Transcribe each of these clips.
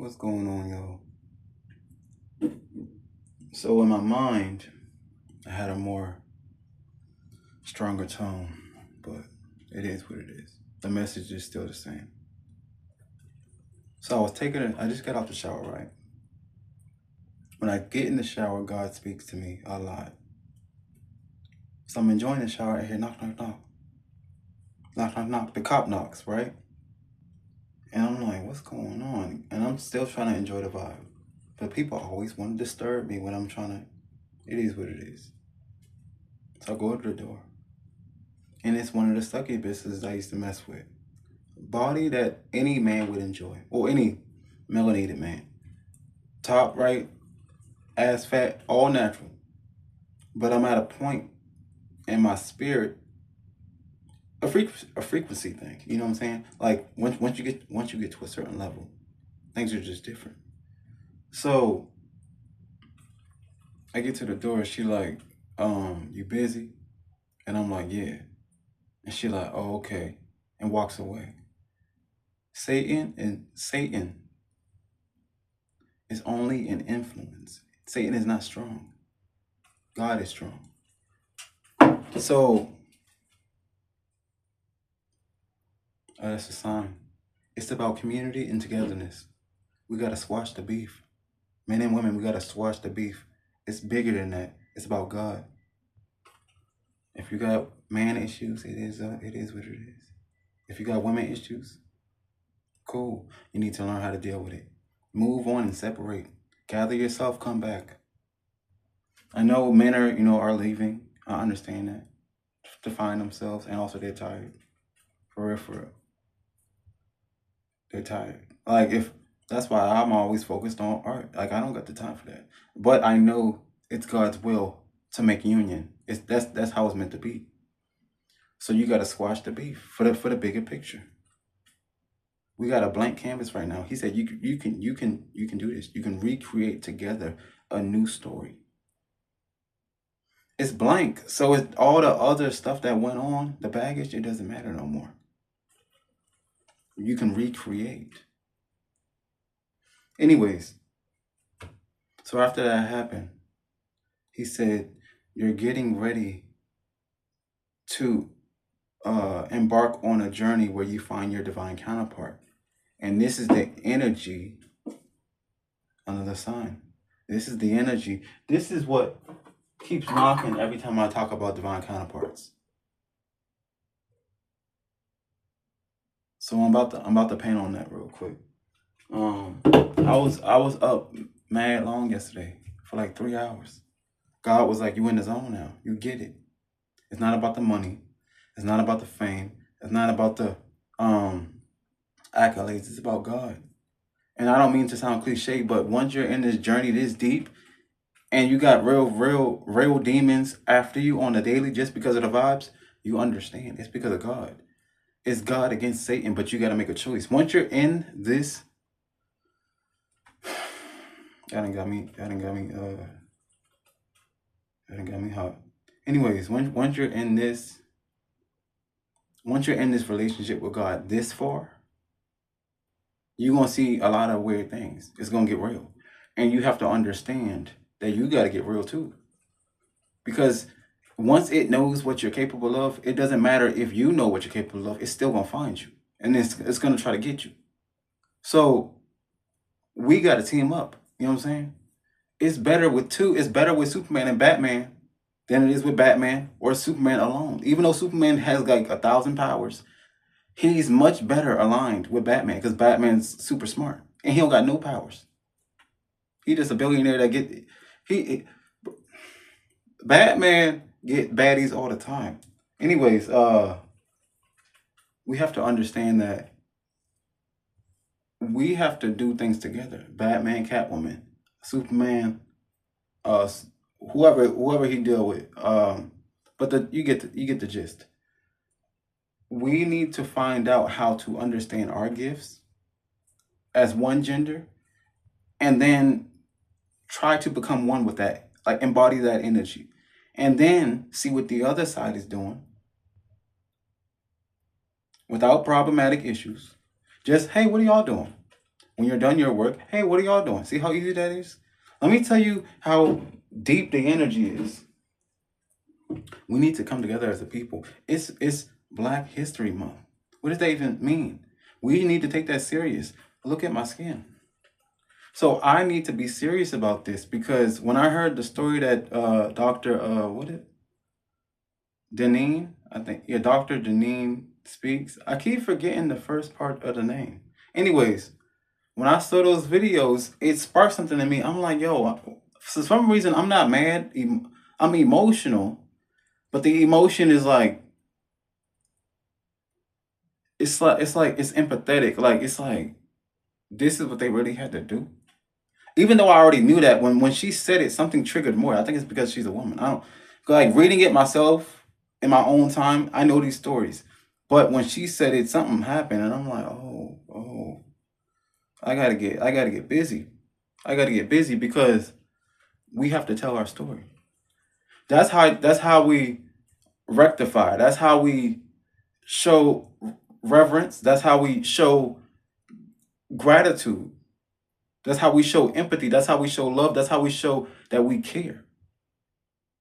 What's going on, y'all? So in my mind, I had a more stronger tone, but it is what it is. The message is still the same. So I just got out the shower, right? When I get in the shower, God speaks to me a lot. So I'm enjoying the shower. I hear knock, knock, knock, knock, knock, knock. The cop knocks, right? And I'm like, what's going on? And I'm still trying to enjoy the vibe. But people always want to disturb me when I'm trying to. It is what it is. So I go to the door. And it's one of the succubuses I used to mess with. Body that any man would enjoy, or any melanated man. Top right, ass fat, all natural. But I'm at a point in my spirit, a frequency thing. You know what I'm saying? Like once you get to a certain level, things are just different. So I get to the door. She like, you busy? And I'm like, yeah. And she like, oh, okay, and walks away. Satan is only an influence. Satan is not strong. God is strong. So that's a sign. It's about community and togetherness. We gotta squash the beef. Men and women, we gotta squash the beef. It's bigger than that. It's about God. If you got man issues, it is what it is. If you got women issues, cool. You need to learn how to deal with it. Move on and separate. Gather yourself, come back. I know men are leaving. I understand that. To find themselves, and also they're tired. For real. They're tired. Like if that's why I'm always focused on art. Like I don't got the time for that. But I know it's God's will to make union. That's how it's meant to be. So you gotta squash the beef for the bigger picture. We got a blank canvas right now. He said you can do this. You can recreate together a new story. It's blank. So it's all the other stuff that went on, the baggage, it doesn't matter no more. You can recreate. Anyways, so after that happened, he said, you're getting ready to embark on a journey where you find your divine counterpart. And this is the energy under the sign. This is the energy. This is what keeps knocking every time I talk about divine counterparts. So I'm about to paint on that real quick. I was up mad long yesterday for like 3 hours. God was like, you in the zone now. You get it. It's not about the money. It's not about the fame. It's not about the accolades. It's about God. And I don't mean to sound cliche, but once you're in this journey this deep and you got real demons after you on the daily just because of the vibes, you understand. It's because of God. It's God against Satan, but you got to make a choice. Once you're in this, that done got me hot. Anyways, once you're in this relationship with God this far, you're going to see a lot of weird things. It's going to get real. And you have to understand that you got to get real too. Because once it knows what you're capable of, it doesn't matter if you know what you're capable of, it's still going to find you. And it's going to try to get you. So we got to team up. You know what I'm saying? It's better with two. It's better with Superman and Batman than it is with Batman or Superman alone. Even though Superman has like 1,000 powers, he's much better aligned with Batman because Batman's super smart and he don't got no powers. He just a billionaire that Batman get baddies all the time. Anyways, we have to understand that we have to do things together. Batman, Catwoman, Superman, whoever he deal with. But you get the gist. We need to find out how to understand our gifts as one gender, and then try to become one with that, like embody that energy, and then see what the other side is doing without problematic issues. Just, hey, what are y'all doing? When you're done your work, hey, what are y'all doing? See how easy that is? Let me tell you how deep the energy is. We need to come together as a people. It's Black History Month. What does that even mean? We need to take that serious. Look at my skin. So I need to be serious about this, because when I heard the story that Dr. Deneen, I think, yeah, Dr. Deneen Speaks, I keep forgetting the first part of the name. Anyways, when I saw those videos, it sparked something in me. I'm like, yo, for some reason, I'm not mad. I'm emotional, but the emotion is like, it's empathetic. Like, it's like, this is what they really had to do. Even though I already knew that, when she said it, something triggered more. I think it's because she's a woman. I don't, like, reading it myself in my own time, I know these stories. But when she said it, something happened, and I'm like, oh, I gotta get busy. I gotta get busy, because we have to tell our story. That's how we rectify. That's how we show reverence. That's how we show gratitude. That's how we show empathy. That's how we show love. That's how we show that we care.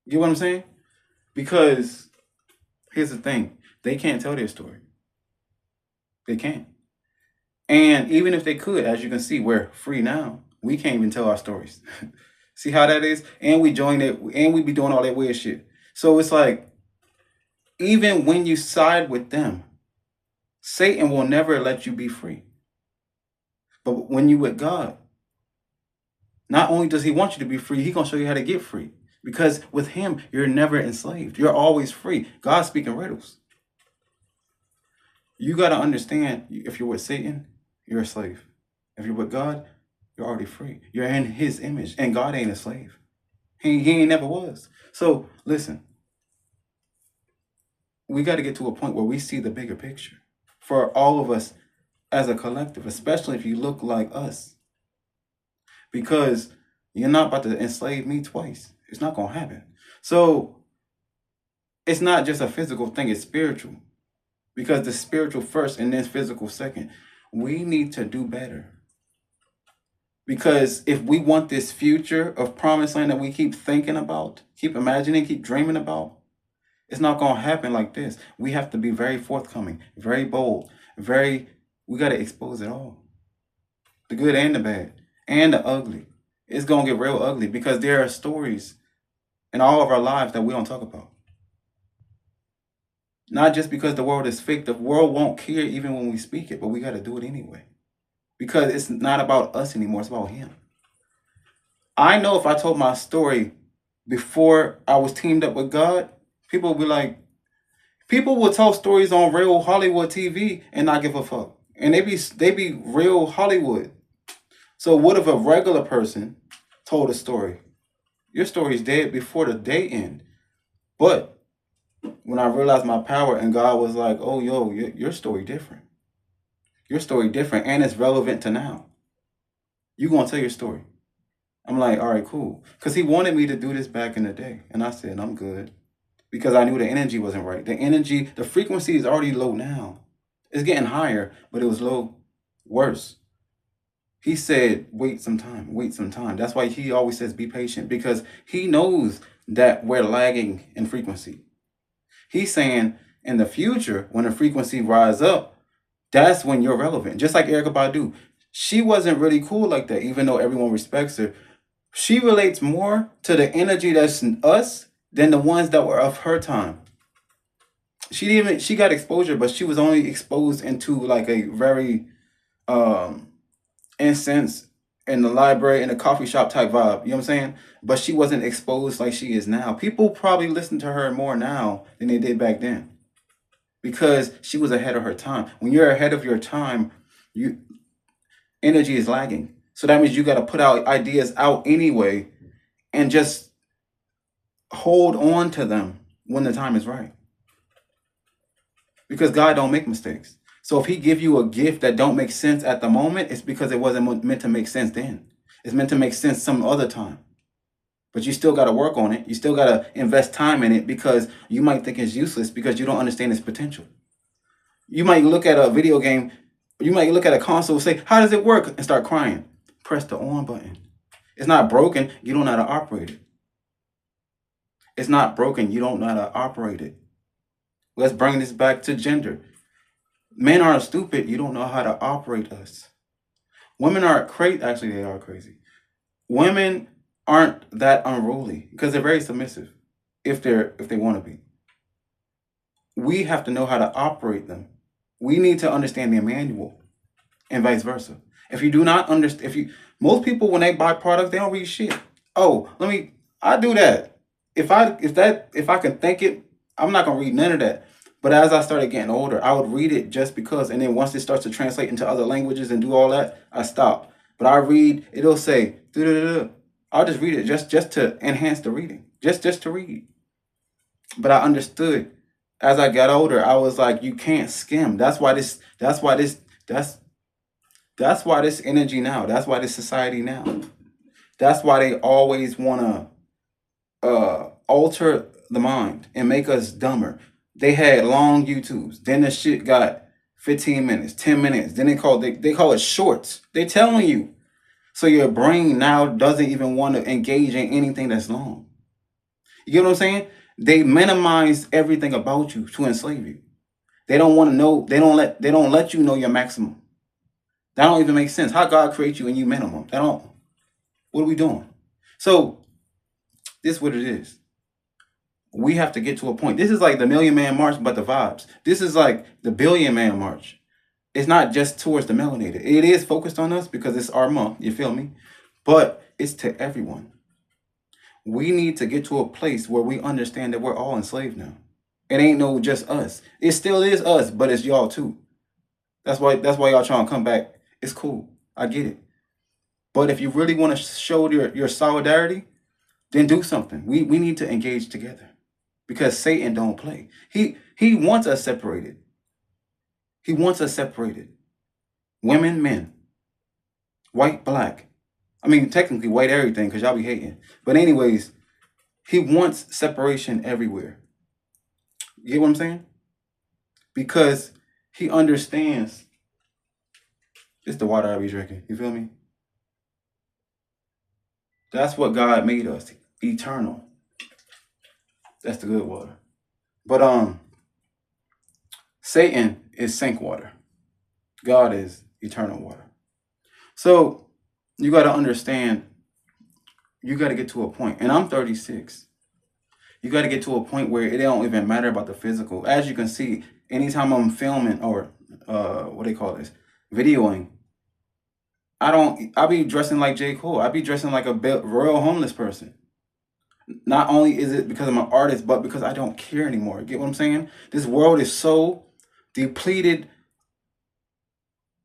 You get what I'm saying? Because here's the thing. They can't tell their story. They can't. And even if they could, as you can see, we're free now. We can't even tell our stories. See how that is? And we join it, and we be doing all that weird shit. So it's like, even when you side with them, Satan will never let you be free. But when you with God, not only does he want you to be free, he gonna show you how to get free. Because with him, you're never enslaved. You're always free. God's speaking riddles. You got to understand, if you're with Satan, you're a slave. If you're with God, you're already free. You're in his image, and God ain't a slave. He ain't never was. So listen, we got to get to a point where we see the bigger picture for all of us as a collective, especially if you look like us. Because you're not about to enslave me twice. It's not going to happen. So it's not just a physical thing, it's spiritual. Because the spiritual first and then physical second. We need to do better. Because if we want this future of promised land that we keep thinking about, keep imagining, keep dreaming about, it's not going to happen like this. We have to be very forthcoming, very bold, we got to expose it all. The good and the bad, and the ugly. It's going to get real ugly, because there are stories in all of our lives that we don't talk about. Not just because the world is fake. The world won't care even when we speak it, but we got to do it anyway. Because it's not about us anymore. It's about him. I know if I told my story before I was teamed up with God, people will be like, people will tell stories on real Hollywood TV and not give a fuck. And they be real Hollywood. So what if a regular person told a story? Your story's dead before the day end. But when I realized my power, and God was like, oh, yo, your story different. Your story different, and it's relevant to now. You gonna tell your story. I'm like, all right, cool. Because he wanted me to do this back in the day. And I said, I'm good. Because I knew the energy wasn't right. The frequency is already low now. It's getting higher, but it was low, worse. He said, wait some time. That's why he always says, be patient, because he knows that we're lagging in frequency. He's saying in the future, when the frequency rise up, that's when you're relevant. Just like Erykah Badu. She wasn't really cool like that, even though everyone respects her. She relates more to the energy that's in us than the ones that were of her time. She got exposure, but she was only exposed into like a very incense in the library, in a coffee shop type vibe. You know what I'm saying? But she wasn't exposed like she is now. People probably listen to her more now than they did back then, because she was ahead of her time. When you're ahead of your time, energy is lagging. So that means you got to put out ideas out anyway, and just hold on to them when the time is right. Because God don't make mistakes. So if he give you a gift that don't make sense at the moment, it's because it wasn't meant to make sense then. It's meant to make sense some other time. But you still got to work on it. You still got to invest time in it, because you might think it's useless because you don't understand its potential. You might look at a video game You might look at a console and say, how does it work? And start crying. Press the on button. It's not broken. You don't know how to operate it. It's not broken. You don't know how to operate it. Let's bring this back to gender. Men aren't stupid. You don't know how to operate us. Women aren't crazy. Actually, they are crazy. Women aren't that unruly because they're very submissive if they want to be. We have to know how to operate them. We need to understand the manual and vice versa. If you do not understand, most people when they buy products, they don't read shit. Oh, I do that. If I can think it, I'm not gonna read none of that. But as I started getting older, I would read it just because, and then once it starts to translate into other languages and do all that, I stop. But I read, it'll say, duh. I'll just read it just to enhance the reading, just to read. But I understood as I got older. I was like, you can't skim. That's why this energy now. That's why this society now. That's why they always want to alter the mind and make us dumber. They had long YouTubes. Then the shit got 15 minutes, 10 minutes. Then they call it shorts. They telling you. So your brain now doesn't even want to engage in anything that's long. You get what I'm saying? They minimize everything about you to enslave you. They don't want to know. They don't let you know your maximum. That don't even make sense. How God create you and you minimum? That don't. What are we doing? So this is what it is. We have to get to a point. This is like the Million Man March, but the vibes. This is like the Billion Man March. It's not just towards the melanated. It is focused on us because it's our month. You feel me? But it's to everyone. We need to get to a place where we understand that we're all enslaved now. It ain't no just us. It still is us, but it's y'all too. That's why y'all trying to come back. It's cool. I get it. But if you really want to show your solidarity, then do something. We need to engage together. Because Satan don't play. He wants us separated. He wants us separated. Women, men. White, black. I mean, technically white everything because y'all be hating. But anyways, he wants separation everywhere. You get what I'm saying? Because he understands. It's the water I be drinking. You feel me? That's what God made us. Eternal. That's the good water. But Satan is sink water. God is eternal water. So you got to understand, you got to get to a point, and I'm 36. You got to get to a point where it don't even matter about the physical. As you can see, anytime I'm filming or what do they call this, videoing, I be dressing like J. Cole. I be dressing like a royal homeless person. Not only is it because I'm an artist, but because I don't care anymore. Get what I'm saying? This world is so depleted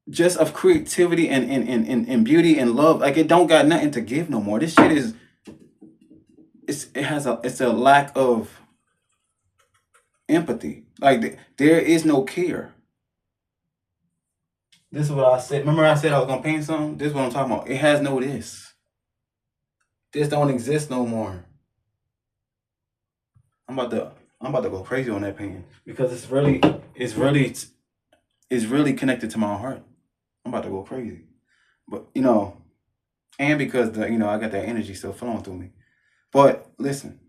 just of creativity and beauty and love. Like it don't got nothing to give no more. This shit is it's a lack of empathy. Like there is no care. This is what I said. Remember I said I was gonna paint something? This is what I'm talking about. It has no this. This don't exist no more. I'm about to go crazy on that painting because it's really connected to my heart. I'm about to go crazy. But and because I got that energy still flowing through me. But listen,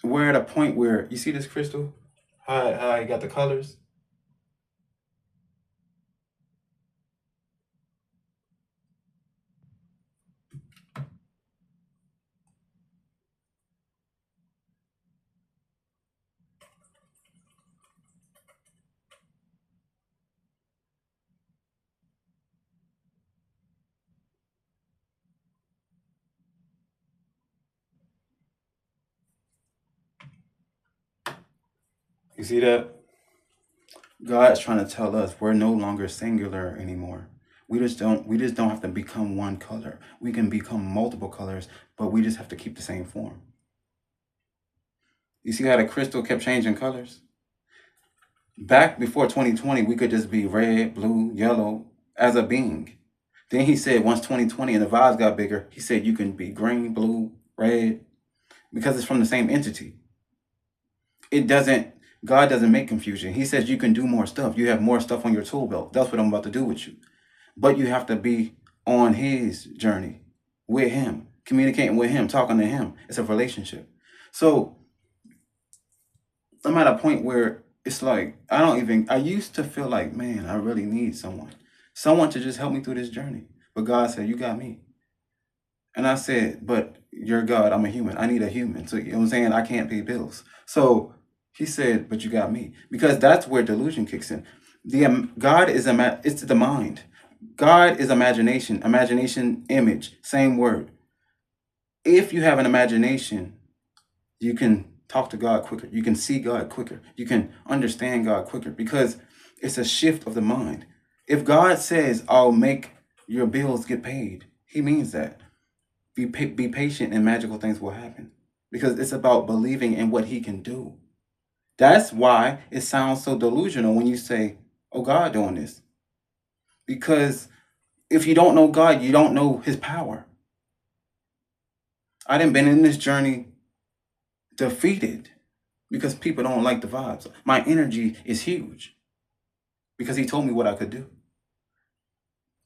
we're at a point where you see this crystal, how I got the colors. You see that? God's trying to tell us we're no longer singular anymore. We just don't have to become one color. We can become multiple colors, but we just have to keep the same form. You see how the crystal kept changing colors? Back before 2020, we could just be red, blue, yellow as a being. Then he said once 2020 and the vibes got bigger, he said you can be green, blue, red, because it's from the same entity. It doesn't, God doesn't make confusion. He says you can do more stuff. You have more stuff on your tool belt. That's what I'm about to do with you. But you have to be on his journey with him, communicating with him, talking to him. It's a relationship. So I'm at a point where it's like, I used to feel like, man, I really need someone to just help me through this journey. But God said, you got me. And I said, but you're God, I'm a human. I need a human. So, you know what I'm saying? I can't pay bills. So he said, but you got me. Because that's where delusion kicks in. God is, it's the mind. God is imagination, image, same word. If you have an imagination, you can talk to God quicker. You can see God quicker. You can understand God quicker because it's a shift of the mind. If God says, I'll make your bills get paid, he means that. Be patient and magical things will happen because it's about believing in what he can do. That's why it sounds so delusional when you say, oh, God doing this. Because if you don't know God, you don't know his power. I done been in this journey defeated because people don't like the vibes. My energy is huge because he told me what I could do.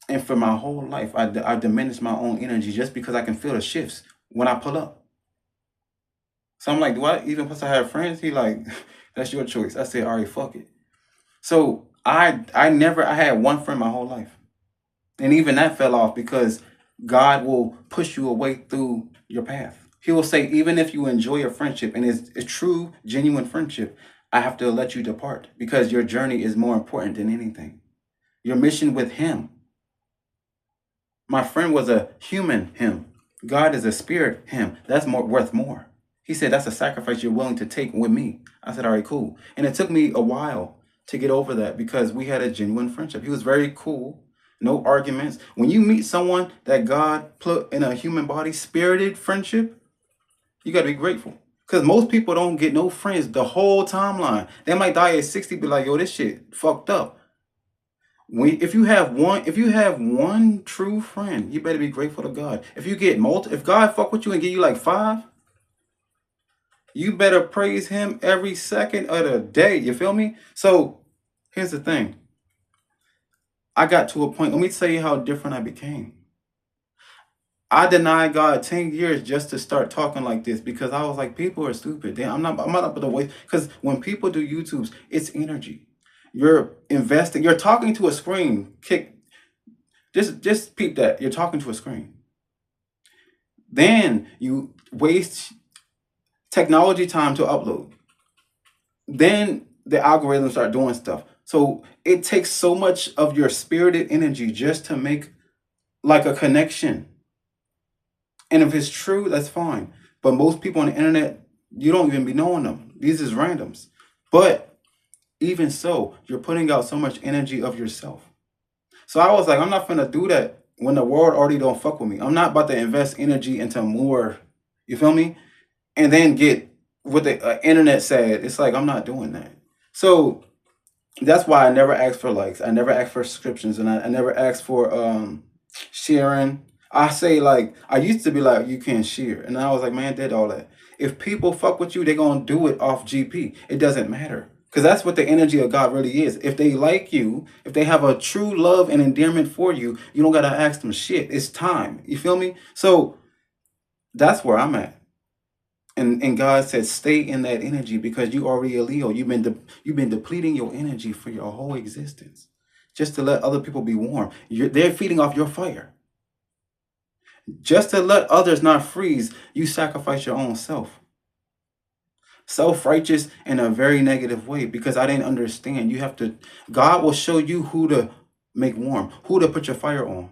And for my whole life, I diminished my own energy just because I can feel the shifts when I pull up. So I'm like, do I even supposed to have friends? He like, that's your choice. I said, all right, fuck it. So I had one friend my whole life. And even that fell off because God will push you away through your path. He will say, even if you enjoy a friendship and it's a true, genuine friendship, I have to let you depart because your journey is more important than anything. Your mission with him. My friend was a human him. God is a spirit him. That's worth more. He said, that's a sacrifice you're willing to take with me. I said, all right, cool. And it took me a while to get over that because we had a genuine friendship. He was very cool. No arguments. When you meet someone that God put in a human body, spirited friendship, you got to be grateful. Because most people don't get no friends the whole timeline. They might die at 60, be like, yo, this shit fucked up. If you have one true friend, you better be grateful to God. If you get if God fuck with you and give you like 5, you better praise him every second of the day. You feel me? So here's the thing. I got to a point. Let me tell you how different I became. I denied God 10 years just to start talking like this because I was like, people are stupid. I'm not up with the way. Because when people do YouTubes, it's energy. You're investing, you're talking to a screen. Just peep that. You're talking to a screen. Then you waste technology time to upload. Then the algorithms start doing stuff. So it takes so much of your spirited energy just to make like a connection. And if it's true, that's fine. But most people on the internet, you don't even be knowing them. These is randoms. But even so, you're putting out so much energy of yourself. So I was like, I'm not gonna do that when the world already don't fuck with me. I'm not about to invest energy into more, you feel me? And then get what the internet said. It's like, I'm not doing that. So that's why I never asked for likes. I never asked for subscriptions, and I never asked for sharing. I say like, I used to be like, you can't share. And I was like, man, did all that. If people fuck with you, they're going to do it off GP. It doesn't matter. Because that's what the energy of God really is. If they like you, if they have a true love and endearment for you, you don't got to ask them shit. It's time. You feel me? So that's where I'm at. And God said, stay in that energy because you already a Leo. You've been depleting your energy for your whole existence just to let other people be warm. They're feeding off your fire. Just to let others not freeze, you sacrifice your own self. Self-righteous in a very negative way because I didn't understand. God will show you who to make warm, who to put your fire on.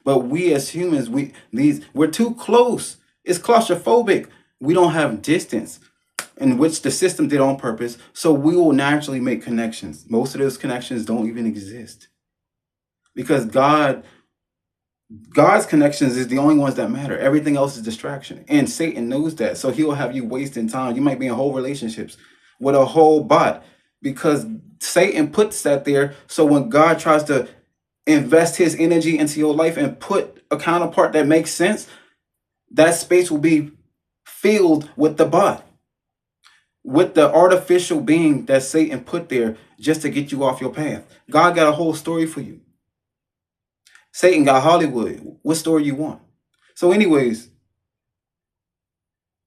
But we as humans, we're too close. It's claustrophobic. We don't have distance, in which the system did on purpose. So we will naturally make connections. Most of those connections don't even exist because God's connections is the only ones that matter. Everything else is distraction. And Satan knows that. So he'll have you wasting time. You might be in whole relationships with a whole bot because Satan puts that there. So when God tries to invest his energy into your life and put a counterpart that makes sense, that space will be filled with the bot. with the artificial being that Satan put there just to get you off your path. God got a whole story for you. Satan got Hollywood. What story you want? So anyways,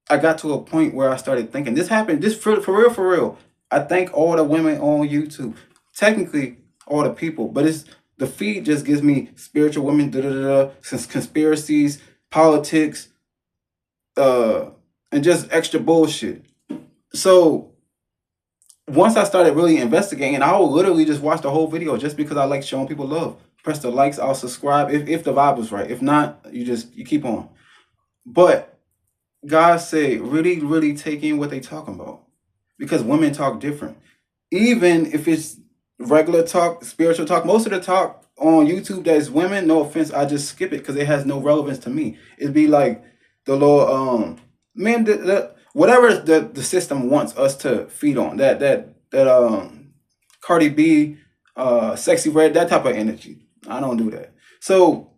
I got to a point where I started thinking, this happened, this for real. I thank all the women on YouTube. Technically, all the people, but it's the feed just gives me spiritual women, conspiracies, politics, and just extra bullshit. So once I started really investigating, I will literally just watch the whole video just because I like showing people love. Press the likes, I'll subscribe if the vibe was right. If not, you keep on. But God said, really, really take in what they talking about. Because women talk different. Even if it's regular talk, spiritual talk, most of the talk on YouTube that is women, no offense, I just skip it because it has no relevance to me. It'd be like the Lord, man, whatever the system wants us to feed on, that Cardi B, Sexy Red, that type of energy. I don't do that. So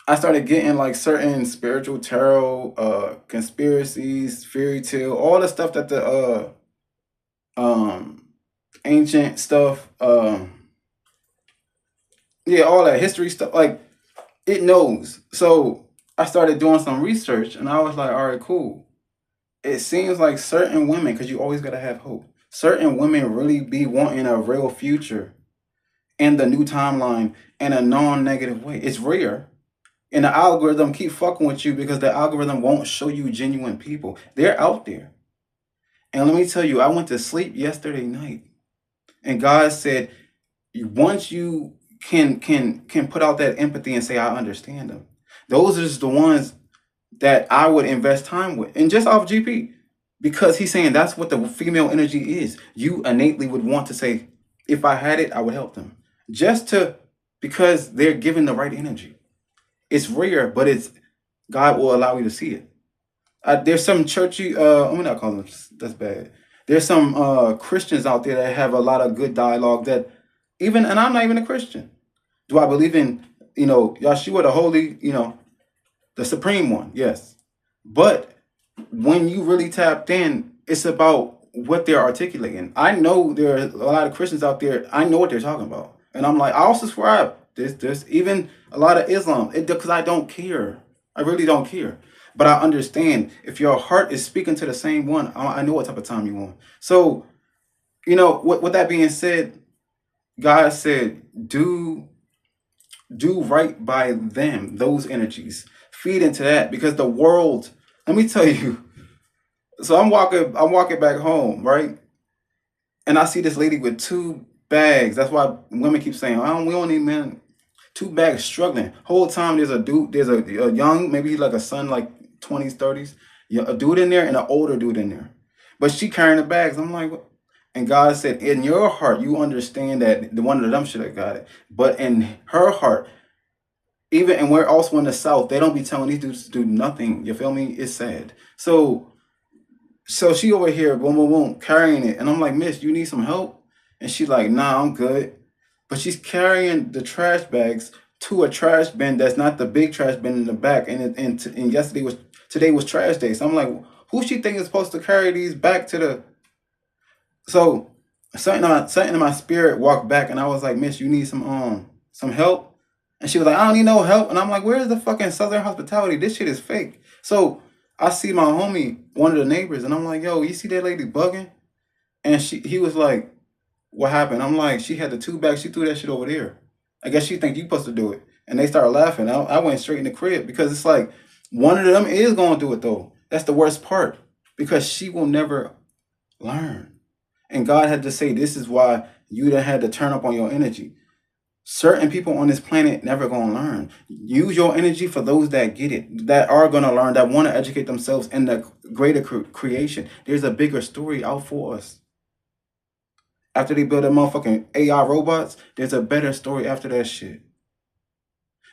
I started getting like certain spiritual tarot, conspiracies, fairy tale, all the stuff that the ancient stuff, yeah, all that history stuff, like it knows. So I started doing some research and I was like, all right, cool. It seems like certain women, because you always gotta have hope, certain women really be wanting a real future in the new timeline in a non-negative way. It's rare. And the algorithm keep fucking with you because the algorithm won't show you genuine people. They're out there. And let me tell you, I went to sleep yesterday night, and God said, once you can put out that empathy and say, I understand them, those are just the ones that I would invest time with. And just off GP, because he's saying that's what the female energy is. You innately would want to say, if I had it, I would help them. Just to, because they're given the right energy. It's rare, but it's God will allow you to see it. There's some churchy, I'm not calling them, that's bad. There's some Christians out there that have a lot of good dialogue that even, and I'm not even a Christian. Do I believe in, Yahshua, the holy, the supreme one? Yes. But when you really tapped in, it's about what they're articulating. I know there are a lot of Christians out there. I know what they're talking about. And I'm like, I'll subscribe. There's even a lot of Islam, because I don't care. I really don't care. But I understand if your heart is speaking to the same one, I know what type of time you want. So, with that being said, God said, do right by them, those energies. Feed into that, because the world, let me tell you. So I'm walking back home, right? And I see this lady with 2 bags. That's why women keep saying, we don't need men. 2 bags struggling. Whole time there's a dude, there's a young, maybe he's like a son, like 20s, 30s, a dude in there and an older dude in there. But she carrying the bags. I'm like, what? And God said, in your heart, you understand that the one of them should have got it. But in her heart, even, and we're also in the South, they don't be telling these dudes to do nothing. You feel me? It's sad. So she over here, boom, boom, boom, carrying it. And I'm like, miss, you need some help? And she's like, nah, I'm good. But she's carrying the trash bags to a trash bin that's not the big trash bin in the back. And today was trash day. So I'm like, who she think is supposed to carry these back to the... So something in my spirit walked back, and I was like, miss, you need some help? And she was like, I don't need no help. And I'm like, where's the fucking Southern hospitality? This shit is fake. So I see my homie, one of the neighbors, and I'm like, yo, you see that lady bugging? And he was like, what happened? I'm like, she had the 2 bags, she threw that shit over there. I guess she think you supposed to do it. And they started laughing. I went straight in the crib, because it's like, one of them is going to do it though. That's the worst part, because she will never learn. And God had to say, this is why you done had to turn up on your energy. Certain people on this planet never gonna learn. Use your energy for those that get it, that are gonna learn, that want to educate themselves in the greater creation. There's a bigger story out for us. After they build a motherfucking AI robots, there's a better story after that shit.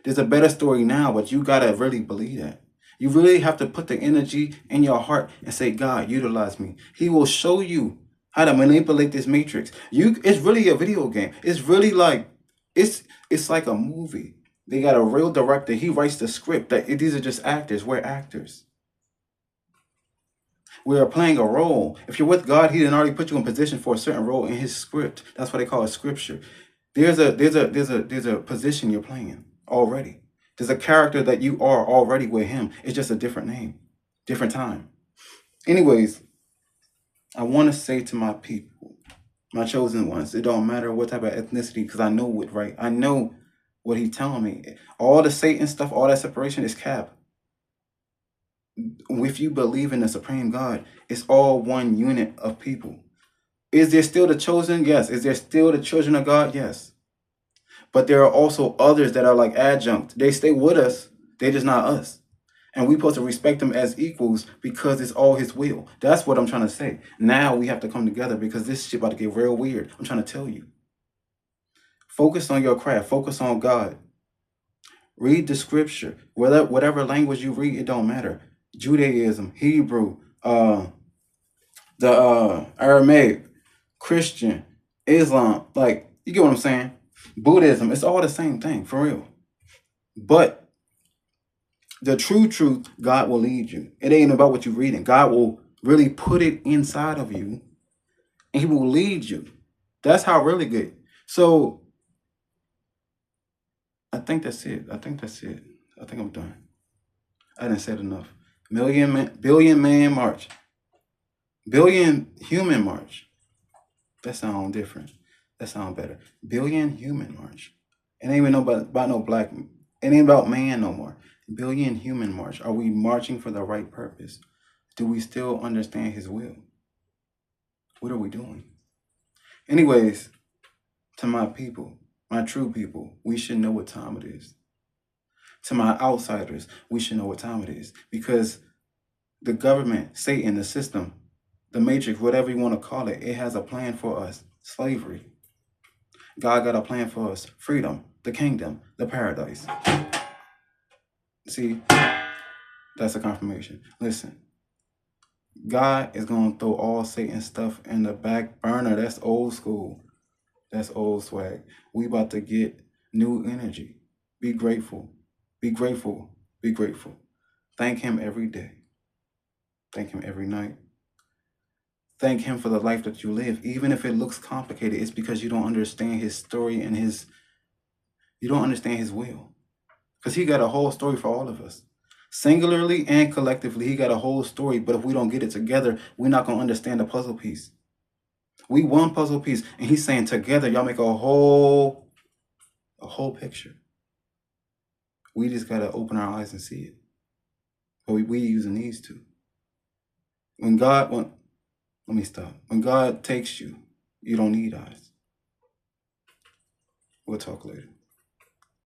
There's a better story now, but you gotta really believe that. You really have to put the energy in your heart and say, God, utilize me. He will show you how to manipulate this matrix. It's really a video game. It's really like, it's like a movie. They got a real director. He writes the script. These are just actors. We're actors. We are playing a role. If you're with God, He didn't already put you in position for a certain role in His script. That's what they call it, scripture. There's a position you're playing already. There's a character that you are already with Him. It's just a different name, different time. Anyways, I want to say to my people, my chosen ones, it don't matter what type of ethnicity, because I know it, right? I know what He's telling me. All the Satan stuff, all that separation is cap. If you believe in the supreme God, it's all one unit of people. Is there still the chosen? Yes. Is there still the children of God? Yes. But there are also others that are like adjunct. They stay with us. They're just not us. And we're supposed to respect them as equals because it's all His will. That's what I'm trying to say. Now we have to come together because this shit about to get real weird. I'm trying to tell you. Focus on your craft. Focus on God. Read the scripture. Whatever language you read, it don't matter. Judaism, Hebrew, the Aramaic, Christian, Islam, like, you get what I'm saying? Buddhism, it's all the same thing, for real. But the true truth, God will lead you. It ain't about what you're reading. God will really put it inside of you, and He will lead you. That's how really good. So I think that's it. I think I'm done. I didn't say it enough. Billion man march. Billion human march. That sounds different. That sounds better. Billion human march. It ain't even about no black. It ain't about man no more. Billion human march. Are we marching for the right purpose? Do we still understand His will? What are we doing? Anyways, to my people, my true people, we should know what time it is. To my outsiders, we should know what time it is. Because the government, Satan, the system, the matrix, whatever you want to call it, it has a plan for us. Slavery. God got a plan for us. Freedom, the kingdom, the paradise. See, that's a confirmation. Listen, God is going to throw all Satan's stuff in the back burner. That's old school. That's old swag. We about to get new energy. Be grateful. Be grateful. Be grateful. Thank Him every day. Thank Him every night. Thank Him for the life that you live. Even if it looks complicated, it's because you don't understand His story and you don't understand His will. Because He got a whole story for all of us. Singularly and collectively, He got a whole story. But if we don't get it together, we're not going to understand the puzzle piece. We one puzzle piece. And He's saying together, y'all make a whole picture. We just got to open our eyes and see it. But we using these two. Let me stop. When God takes you, you don't need eyes. We'll talk later.